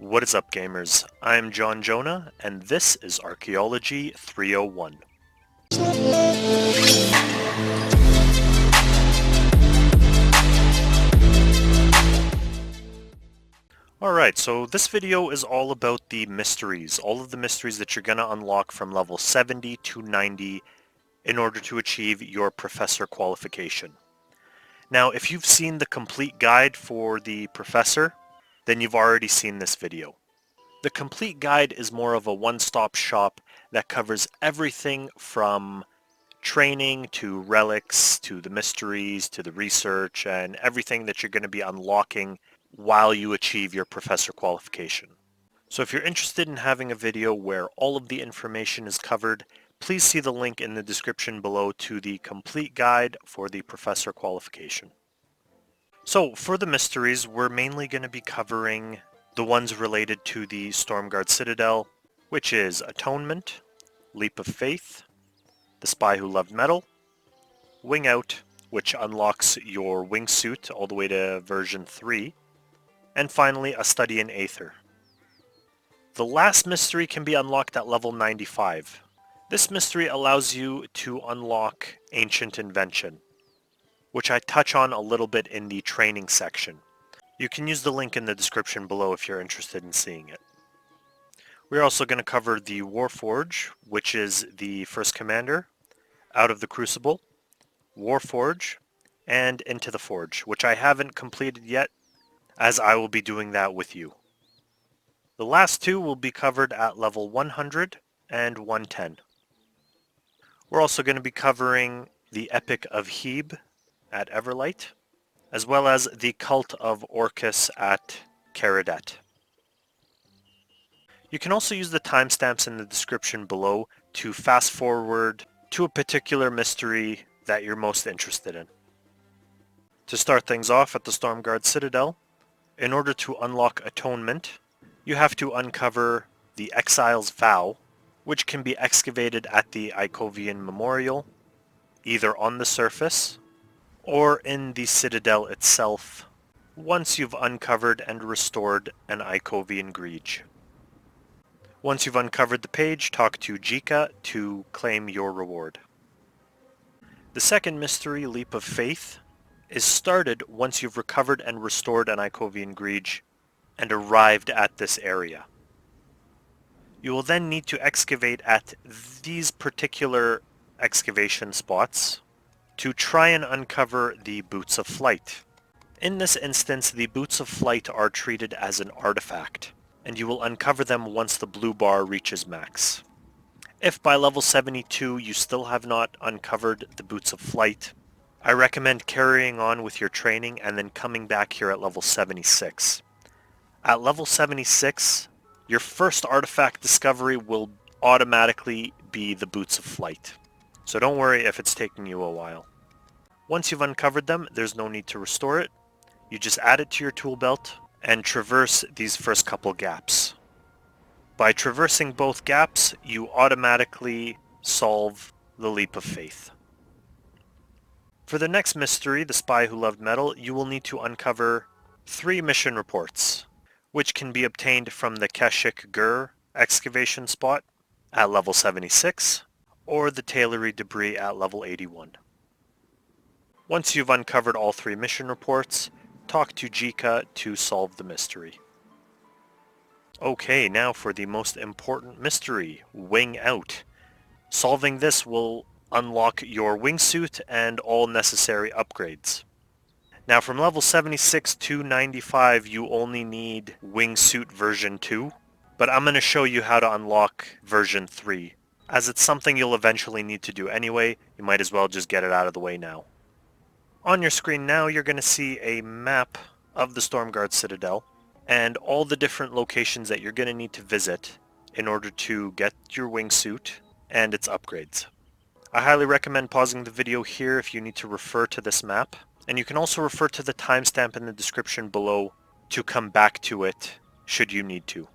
What is up, gamers? I'm John Jonah, and this is Archaeology 301. Alright, so this video is all about the mysteries, all of the mysteries that you're going to unlock from level 70 to 90 in order to achieve your Professor qualification. Now, if you've seen the complete guide for the Professor, then you've already seen this video. The complete guide is more of a one-stop shop that covers everything from training to relics to the mysteries to the research and everything that you're going to be unlocking while you achieve your Professor qualification. So if you're interested in having a video where all of the information is covered, please see the link in the description below to the complete guide for the Professor qualification. So for the mysteries, we're mainly going to be covering the ones related to the Stormguard Citadel, which is Atonement, Leap of Faith, The Spy Who Loved Metal, Wing Out, which unlocks your wingsuit all the way to version 3, and finally a study in Aether. The last mystery can be unlocked at level 95. This mystery allows you to unlock Ancient Invention, which I touch on a little bit in the training section. You can use the link in the description below if you're interested in seeing it. We're also going to cover the WarForge, which is the first commander, Out of the Crucible, WarForge, and Into the Forge, which I haven't completed yet, as I will be doing that with you. The last two will be covered at level 100 and 110. We're also going to be covering the Epic of Heb at Everlight, as well as the Cult of Orcus at Kharid-et. You can also use the timestamps in the description below to fast forward to a particular mystery that you're most interested in. To start things off at the Stormguard Citadel, in order to unlock Atonement, you have to uncover the Exile's Vow, which can be excavated at the Ikovian Memorial, either on the surface or in the Citadel itself, once you've uncovered and restored an Ikovian Greege. Once you've uncovered the page, talk to Jika to claim your reward. The second mystery, Leap of Faith, is started once you've recovered and restored an Ikovian Greege and arrived at this area. You will then need to excavate at these particular excavation spots to try and uncover the Boots of Flight. In this instance, the Boots of Flight are treated as an artifact, and you will uncover them once the blue bar reaches max. If by level 72 you still have not uncovered the Boots of Flight, I recommend carrying on with your training and then coming back here at level 76. At level 76, your first artifact discovery will automatically be the Boots of Flight, so don't worry if it's taking you a while. Once you've uncovered them, there's no need to restore it. You just add it to your tool belt and traverse these first couple gaps. By traversing both gaps, you automatically solve the Leap of Faith. For the next mystery, The Spy Who Loved Metal, you will need to uncover 3 mission reports, which can be obtained from the Keshik excavation spot at level 76, or the Tailory Debris at level 81. Once you've uncovered all 3 mission reports, talk to Jika to solve the mystery. Okay, now for the most important mystery, Wing Out. Solving this will unlock your wingsuit and all necessary upgrades. Now from level 76 to 95 you only need wingsuit version 2, but I'm going to show you how to unlock version 3. As it's something you'll eventually need to do anyway, you might as well just get it out of the way now. On your screen now you're going to see a map of the Stormguard Citadel and all the different locations that you're going to need to visit in order to get your wingsuit and its upgrades. I highly recommend pausing the video here if you need to refer to this map, and you can also refer to the timestamp in the description below to come back to it should you need to.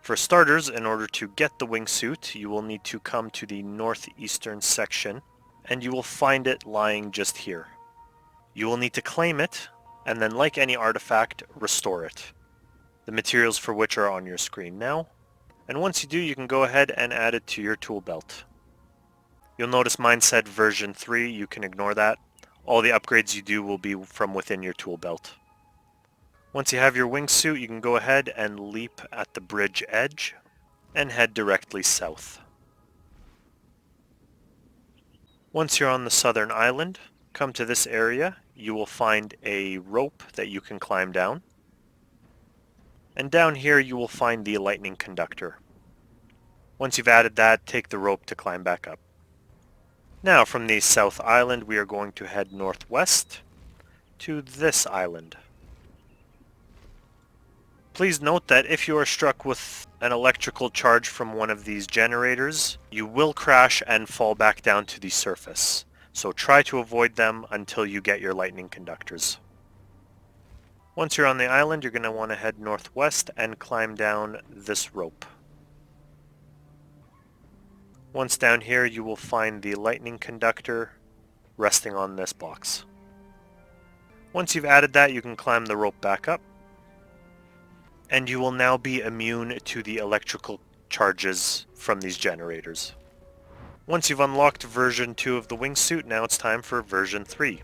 For starters, in order to get the wingsuit, you will need to come to the northeastern section, and you will find it lying just here. You will need to claim it, and then like any artifact, restore it. the materials for which are on your screen now. And once you do, you can go ahead and add it to your tool belt. You'll notice mine said version 3, you can ignore that. All the upgrades you do will be from within your tool belt. Once you have your wingsuit, you can go ahead and leap at the bridge edge and head directly south. Once you're on the southern island, come to this area. You will find a rope that you can climb down. And down here you will find the lightning conductor. Once you've added that, take the rope to climb back up. Now from the south island we are going to head northwest to this island. Please note that if you are struck with an electrical charge from one of these generators, you will crash and fall back down to the surface. So try to avoid them until you get your lightning conductors. Once you're on the island, you're going to want to head northwest and climb down this rope. Once down here, you will find the lightning conductor resting on this box. Once you've added that, you can climb the rope back up, and you will now be immune to the electrical charges from these generators. Once you've unlocked version 2 of the wingsuit, now it's time for version 3.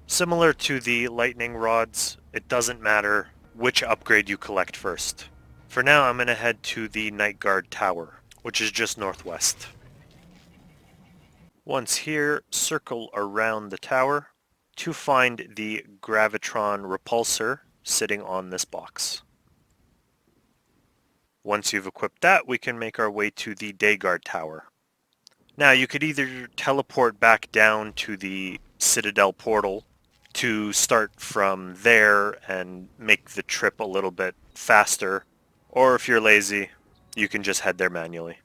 Similar to the lightning rods, it doesn't matter which upgrade you collect first. For now, I'm going to head to the Night Guard Tower, which is just northwest. Once here, circle around the tower to find the Gravitron Repulsor sitting on this box. Once you've equipped that, we can make our way to the Day Guard Tower. Now, you could either teleport back down to the Citadel portal to start from there and make the trip a little bit faster, or if you're lazy, you can just head there manually.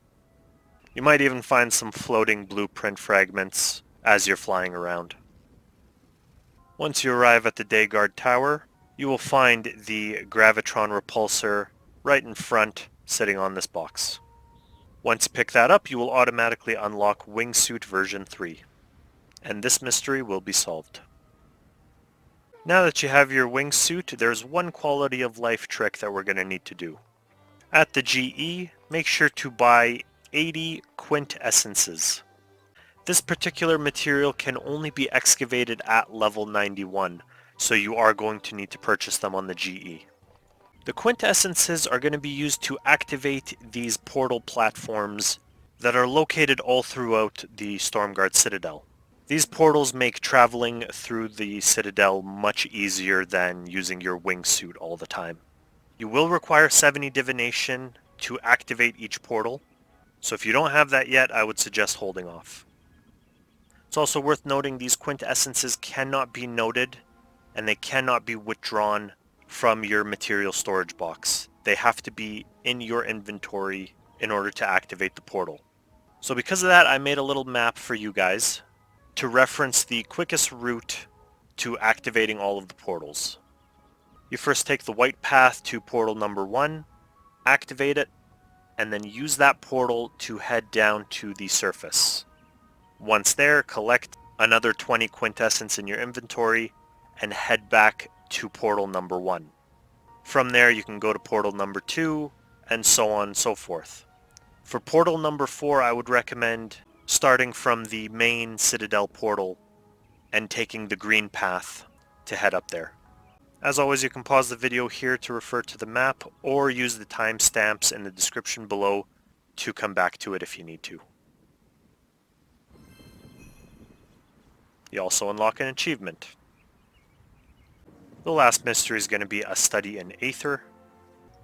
You might even find some floating blueprint fragments as you're flying around. Once you arrive at the Day Guard Tower, you will find the Gravitron Repulsor right in front, sitting on this box. Once you pick that up, you will automatically unlock Wingsuit version 3, and this mystery will be solved. Now that you have your wingsuit, there's one quality of life trick that we're going to need to do. At the GE, make sure to buy 80 quintessences. This particular material can only be excavated at level 91, so you are going to need to purchase them on the GE. The quintessences are going to be used to activate these portal platforms that are located all throughout the Stormguard Citadel. These portals make traveling through the Citadel much easier than using your wingsuit all the time. You will require 70 divination to activate each portal, so if you don't have that yet, I would suggest holding off. It's also worth noting these quintessences cannot be noted, and they cannot be withdrawn from your material storage box. They have to be in your inventory in order to activate the portal. So because of that, I made a little map for you guys to reference the quickest route to activating all of the portals. You first take the white path to portal number 1, activate it, and then use that portal to head down to the surface. Once there, collect another 20 quintessence in your inventory and head back to portal number 1. From there you can go to portal number 2 and so on and so forth. For portal number 4, I would recommend starting from the main Citadel portal and taking the green path to head up there. As always, you can pause the video here to refer to the map or use the timestamps in the description below to come back to it if you need to. You also unlock an achievement. The last mystery is going to be a study in Aether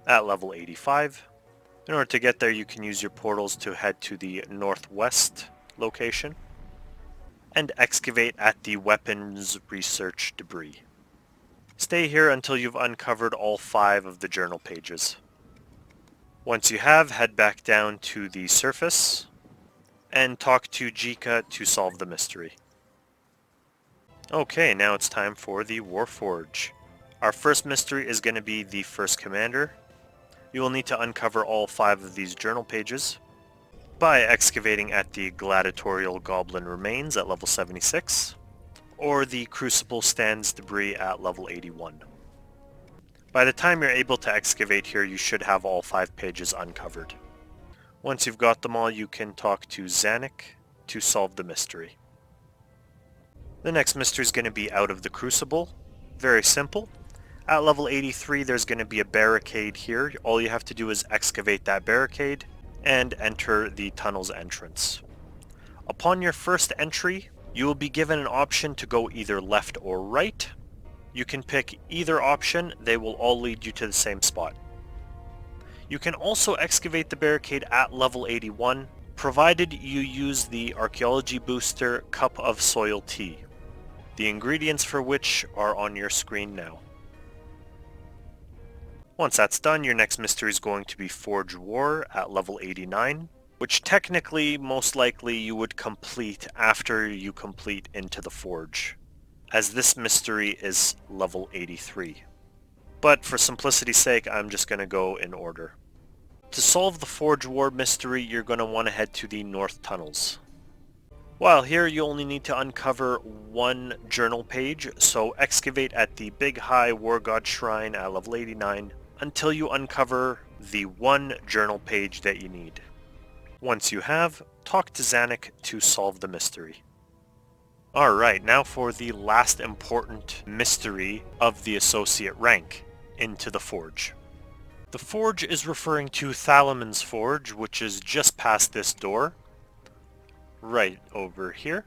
at level 85. In order to get there, you can use your portals to head to the northwest location and excavate at the weapons research debris. Stay here until you've uncovered all 5 of the journal pages. Once you have, head back down to the surface and talk to Jika to solve the mystery. Okay, now it's time for the WarForge. Our first mystery is going to be the first commander. You will need to uncover all 5 of these journal pages by excavating at the Gladiatorial Goblin Remains at level 76, or the Crucible Stands debris at level 81. By the time you're able to excavate here, you should have all 5 pages uncovered. Once you've got them all, you can talk to Zanik to solve the mystery. The next mystery is going to be out of the Crucible. Very simple. At level 83, there's going to be a barricade here. All you have to do is excavate that barricade and enter the tunnel's entrance. Upon your first entry, you will be given an option to go either left or right. You can pick either option, they will all lead you to the same spot. You can also excavate the barricade at level 81, provided you use the Archaeology booster Cup of Soil Tea, the ingredients for which are on your screen now. Once that's done, your next mystery is going to be Forge War at level 89, which technically, most likely, you would complete after you complete Into the Forge, as this mystery is level 83. But for simplicity's sake, I'm just going to go in order. To solve the Forge War mystery, you're going to want to head to the North Tunnels. While here, you only need to uncover 1 journal page, so excavate at the Big High War God Shrine at level 89 until you uncover the 1 journal page that you need. Once you have, talk to Zanik to solve the mystery. Alright, now for the last important mystery of the associate rank, Into the Forge. The Forge is referring to Thalamon's Forge, which is just past this door, right over here.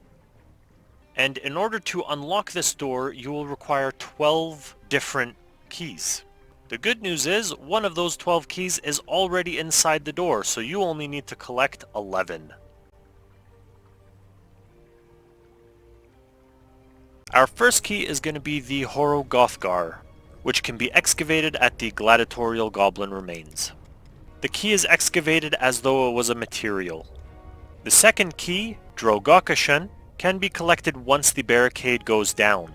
And in order to unlock this door, you will require 12 different keys. The good news is, one of those 12 keys is already inside the door, so you only need to collect 11. Our first key is going to be the Horogothgar, which can be excavated at the Gladiatorial Goblin Remains. The key is excavated as though it was a material. The second key, Drogokishuun, can be collected once the barricade goes down.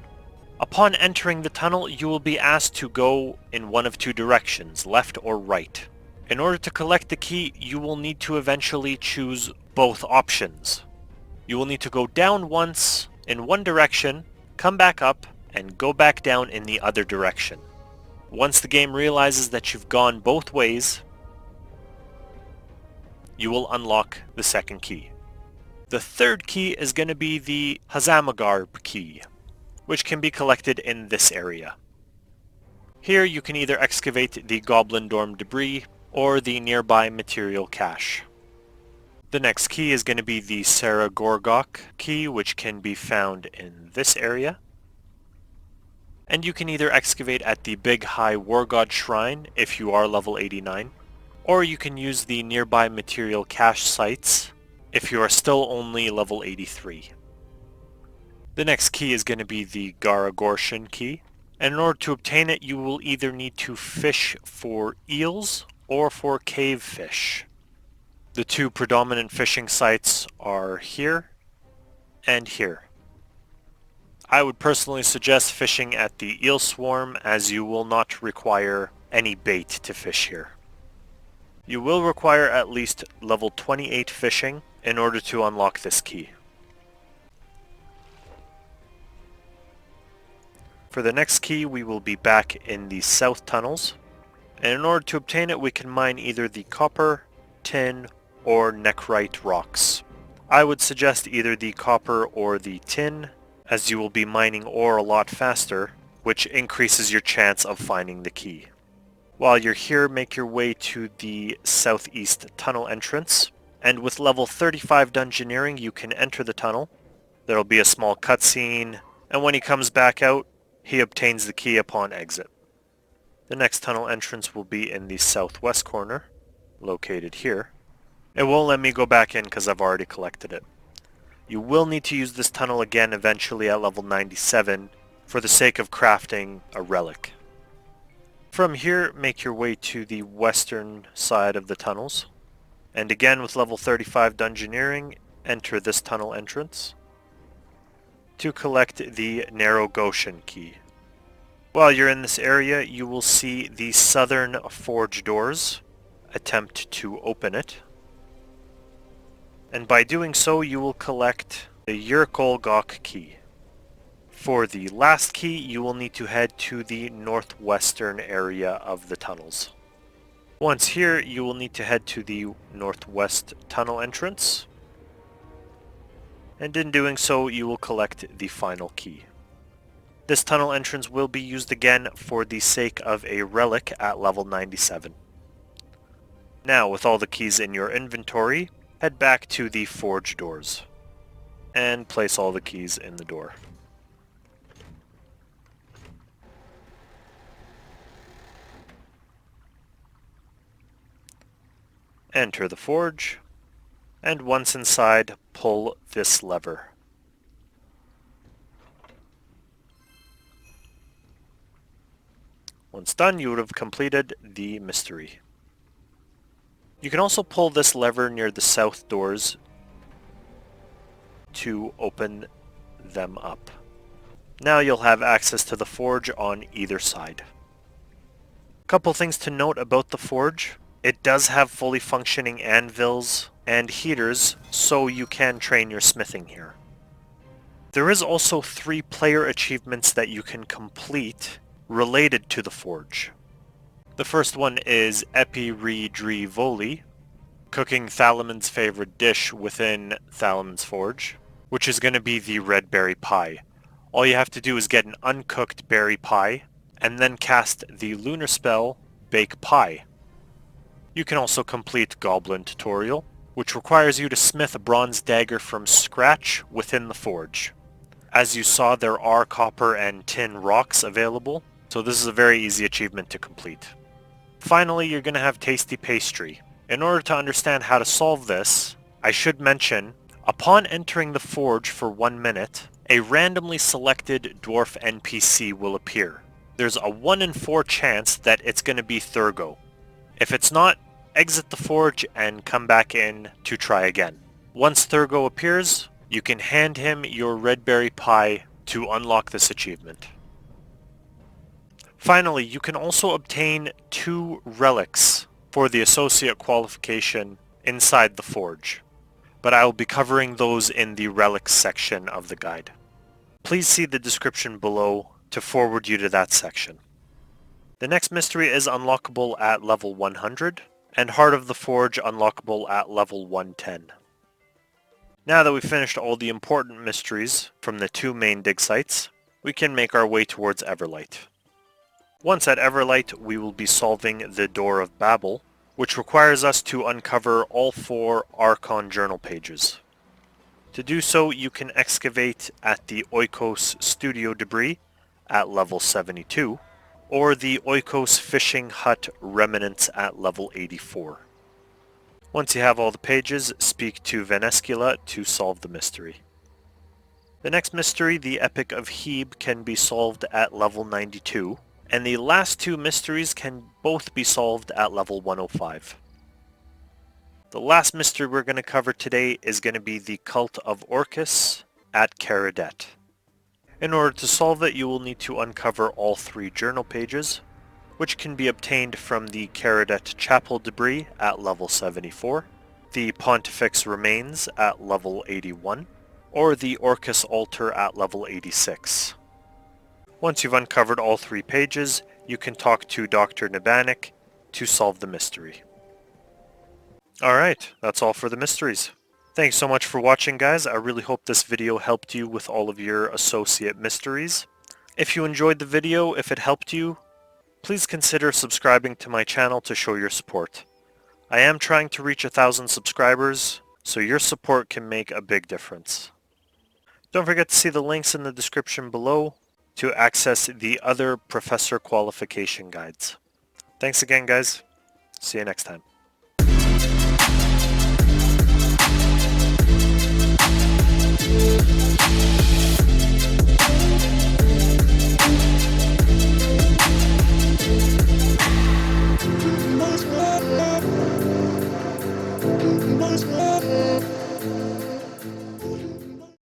Upon entering the tunnel, you will be asked to go in one of 2 directions, left or right. In order to collect the key, you will need to eventually choose both options. You will need to go down once in one direction, come back up, and go back down in the other direction. Once the game realizes that you've gone both ways, you will unlock the second key. The third key is going to be the Huzamogaarb key, which can be collected in this area. Here you can either excavate the Goblin Dorm debris or the nearby material cache. The next key is going to be the Saragorgak key, which can be found in this area. And you can either excavate at the Big High War God Shrine if you are level 89, or you can use the nearby material cache sites if you are still only level 83. The next key is going to be the Garagorshuun key, and in order to obtain it you will either need to fish for eels or for cave fish. The 2 predominant fishing sites are here and here. I would personally suggest fishing at the eel swarm, as you will not require any bait to fish here. You will require at least level 28 fishing in order to unlock this key. For the next key, we will be back in the south tunnels, and in order to obtain it we can mine either the copper, tin, or nechrite rocks. I would suggest either the copper or the tin, as you will be mining ore a lot faster, which increases your chance of finding the key. While you're here, make your way to the southeast tunnel entrance, and with level 35 Dungeoneering you can enter the tunnel. There will be a small cutscene, and when he comes back out, he obtains the key upon exit. The next tunnel entrance will be in the southwest corner, located here. It won't let me go back in because I've already collected it. You will need to use this tunnel again eventually at level 97 for the sake of crafting a relic. From here, make your way to the western side of the tunnels, and again with level 35 Dungeoneering, enter this tunnel entrance to collect the Narogoshuun key. While you're in this area, you will see the southern forge doors. Attempt to open it, and by doing so you will collect the Yurkolgokh key. For the last key, you will need to head to the northwestern area of the tunnels. Once here, you will need to head to the northwest tunnel entrance, and in doing so, you will collect the final key. This tunnel entrance will be used again for the sake of a relic at level 97. Now, with all the keys in your inventory, head back to the forge doors, and place all the keys in the door. Enter the forge, and once inside, pull this lever. Once done, you would have completed the mystery. You can also pull this lever near the south doors to open them up. Now you'll have access to the forge on either side. Couple things to note about the forge. It does have fully functioning anvils and heaters, so you can train your smithing here. There is also 3 player achievements that you can complete related to the forge. The first one is Epi Re Dri Voli, cooking Thalamon's favorite dish within Thalamon's forge, which is going to be the red berry pie. All you have to do is get an uncooked berry pie, and then cast the lunar spell, Bake Pie. You can also complete Goblin Tutorial, which requires you to smith a bronze dagger from scratch within the forge. As you saw, there are copper and tin rocks available, so this is a very easy achievement to complete. Finally, you're going to have Tasty Pastry. In order to understand how to solve this, I should mention, upon entering the forge for 1 minute, a randomly selected dwarf NPC will appear. There's a 1 in 4 chance that it's going to be Thurgo. If it's not, exit the forge and come back in to try again. Once Thurgo appears, you can hand him your red berry pie to unlock this achievement. Finally, you can also obtain 2 relics for the associate qualification inside the forge, but I will be covering those in the relics section of the guide. Please see the description below to forward you to that section. The next mystery is unlockable at level 100, and Heart of the Forge unlockable at level 110. Now that we've finished all the important mysteries from the 2 main dig sites, we can make our way towards Everlight. Once at Everlight, we will be solving the Dour of Bable, which requires us to uncover all 4 Archon journal pages. To do so, you can excavate at the Oikos Studio Debris at level 72, or the Oikos Fishing Hut Remnants at level 84. Once you have all the pages, speak to Venescula to solve the mystery. The next mystery, the Epic of Hebe, can be solved at level 92, and the last 2 mysteries can both be solved at level 105. The last mystery we're going to cover today is going to be the Cult of Orcus at Kharid-et. In order to solve it, you will need to uncover all 3 journal pages, which can be obtained from the Kharid-et Chapel debris at level 74, the Pontifex Remains at level 81, or the Orcus Altar at level 86. Once you've uncovered all 3 pages, you can talk to Dr. Nabanik to solve the mystery. Alright, that's all for the mysteries. Thanks so much for watching, guys. I really hope this video helped you with all of your associate mysteries. If you enjoyed the video, if it helped you, please consider subscribing to my channel to show your support. I am trying to reach 1,000 subscribers, so your support can make a big difference. Don't forget to see the links in the description below to access the other Professor Qualification guides. Thanks again, guys. See you next time.